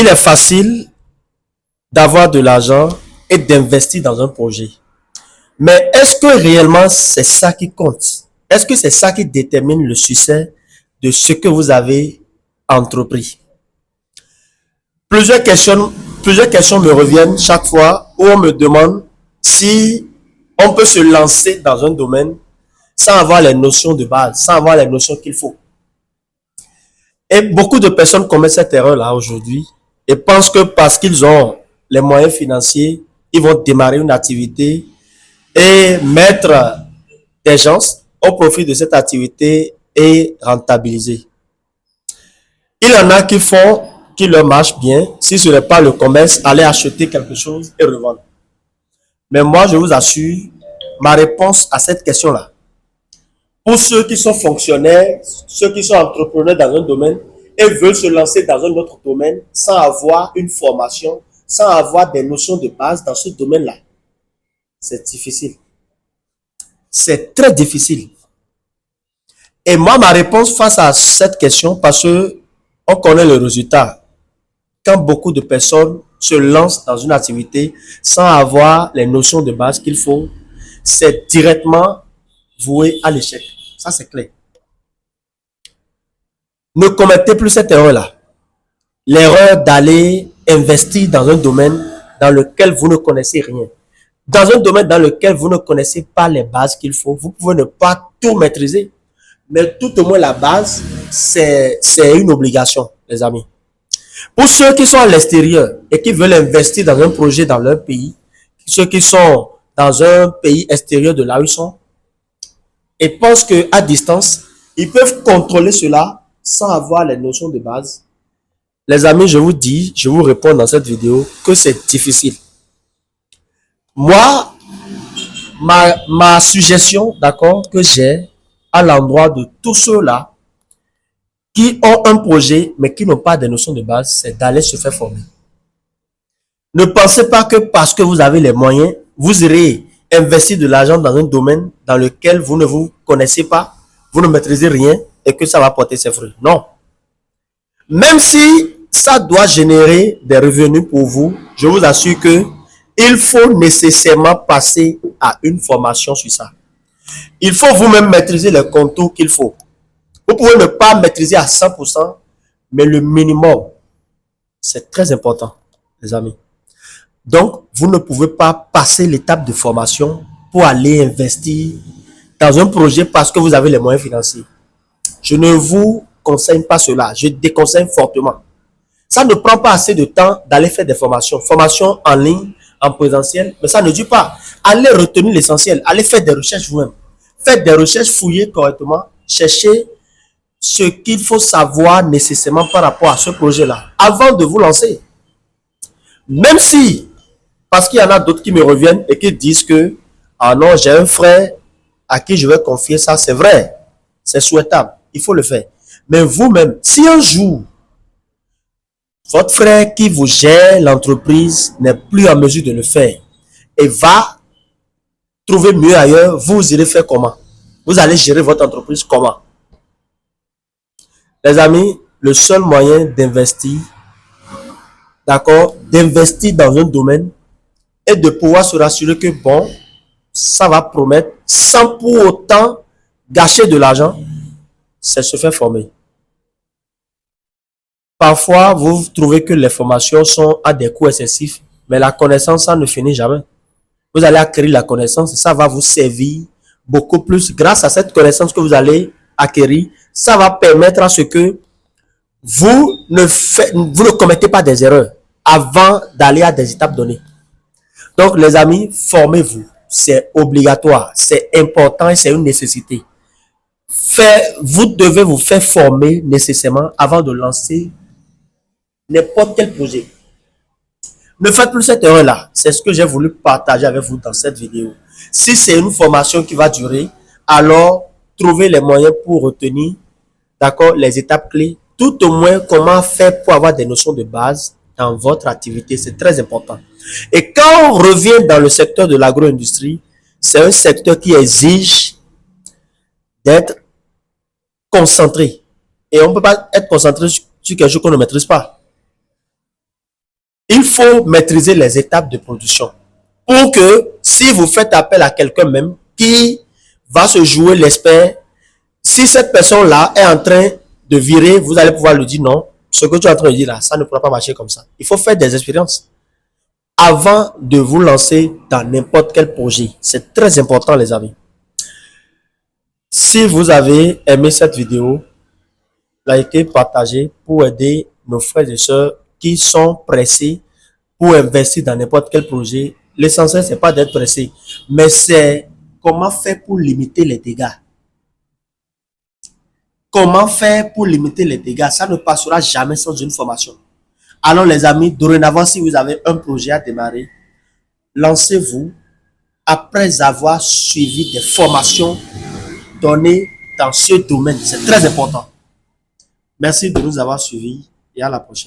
Il est facile d'avoir de l'argent et d'investir dans un projet. Mais est-ce que réellement c'est ça qui compte? Est-ce que c'est ça qui détermine le succès de ce que vous avez entrepris? Plusieurs questions me reviennent chaque fois où on me demande si on peut se lancer dans un domaine sans avoir les notions de base, sans avoir les notions qu'il faut. Et beaucoup de personnes commettent cette erreur-là aujourd'hui et pensent que parce qu'ils ont les moyens financiers, ils vont démarrer une activité et mettre des gens au profit de cette activité et rentabiliser. Il y en a qui font, qui leur marche bien, si ce n'est pas le commerce, aller acheter quelque chose et revendre. Mais moi, je vous assure, ma réponse à cette question-là, pour ceux qui sont fonctionnaires, ceux qui sont entrepreneurs dans un domaine et veulent se lancer dans un autre domaine sans avoir une formation, sans avoir des notions de base dans ce domaine-là, c'est difficile. C'est très difficile. Et moi, ma réponse face à cette question, parce que on connaît le résultat. Quand beaucoup de personnes se lancent dans une activité sans avoir les notions de base qu'il faut, c'est directement voué à l'échec. Ça, c'est clair. Ne commettez plus cette erreur-là. L'erreur d'aller investir dans un domaine dans lequel vous ne connaissez rien. Dans un domaine dans lequel vous ne connaissez pas les bases qu'il faut, vous pouvez ne pas tout maîtriser. Mais tout au moins la base, c'est une obligation, les amis. Pour ceux qui sont à l'extérieur et qui veulent investir dans un projet dans leur pays, ceux qui sont dans un pays extérieur de là où ils sont, et pensent qu'à distance, ils peuvent contrôler cela sans avoir les notions de base. Les amis, je vous dis, je vous réponds dans cette vidéo que c'est difficile. Moi, ma suggestion, d'accord, que j'ai à l'endroit de tous ceux-là qui ont un projet mais qui n'ont pas de notions de base, c'est d'aller se faire former. Ne pensez pas que parce que vous avez les moyens, vous irez investir de l'argent dans un domaine dans lequel vous ne vous connaissez pas, vous ne maîtrisez rien et que ça va porter ses fruits. Non. Même si ça doit générer des revenus pour vous, je vous assure que il faut nécessairement passer à une formation sur ça. Il faut vous-même maîtriser les contours qu'il faut. Vous pouvez ne pas maîtriser à 100%, mais le minimum, c'est très important, les amis. Donc, vous ne pouvez pas passer l'étape de formation pour aller investir dans un projet parce que vous avez les moyens financiers. Je ne vous conseille pas cela. Je déconseille fortement. Ça ne prend pas assez de temps d'aller faire des formations. Formations en ligne, en présentiel, mais ça ne dure pas. Allez retenir l'essentiel. Allez faire des recherches vous-même. Faites des recherches, fouillez correctement. Cherchez ce qu'il faut savoir nécessairement par rapport à ce projet-là avant de vous lancer. Même si, parce qu'il y en a d'autres qui me reviennent et qui disent que, ah non, j'ai un frère à qui je vais confier ça, c'est vrai, c'est souhaitable, il faut le faire. Mais vous-même, si un jour, votre frère qui vous gère l'entreprise n'est plus en mesure de le faire et va trouver mieux ailleurs, vous irez faire comment? Vous allez gérer votre entreprise comment? Les amis, le seul moyen d'investir, d'accord, d'investir dans un domaine et de pouvoir se rassurer que bon, ça va promettre sans pour autant gâcher de l'argent, c'est se faire former. Parfois, vous trouvez que les formations sont à des coûts excessifs, mais la connaissance, ça ne finit jamais. Vous allez acquérir la connaissance et ça va vous servir beaucoup plus. Grâce à cette connaissance que vous allez acquérir, ça va permettre à ce que vous ne commettez pas des erreurs avant d'aller à des étapes données. Donc, les amis, formez-vous. C'est obligatoire, c'est important et c'est une nécessité. Vous devez vous faire former nécessairement avant de lancer n'importe quel projet. Ne faites plus cette erreur-là. C'est ce que j'ai voulu partager avec vous dans cette vidéo. Si c'est une formation qui va durer, alors trouvez les moyens pour retenir, d'accord, les étapes clés. Tout au moins, comment faire pour avoir des notions de base dans votre activité. C'est très important. Et quand on revient dans le secteur de l'agro-industrie, c'est un secteur qui exige d'être concentré. Et on ne peut pas être concentré sur quelque chose qu'on ne maîtrise pas. Il faut maîtriser les étapes de production pour que si vous faites appel à quelqu'un même qui va se jouer l'expert, si cette personne-là est en train de virer, vous allez pouvoir lui dire non, ce que tu es en train de dire là, ça ne pourra pas marcher comme ça. Il faut faire des expériences avant de vous lancer dans n'importe quel projet. C'est très important, les amis. Si vous avez aimé cette vidéo, likez, partagez pour aider nos frères et sœurs qui sont pressés pour investir dans n'importe quel projet. L'essentiel, c'est pas d'être pressé, mais c'est comment faire pour limiter les dégâts. Comment faire pour limiter les dégâts? Ça ne passera jamais sans une formation. Alors les amis, dorénavant, si vous avez un projet à démarrer, lancez-vous après avoir suivi des formations données dans ce domaine. C'est très important. Merci de nous avoir suivis et à la prochaine.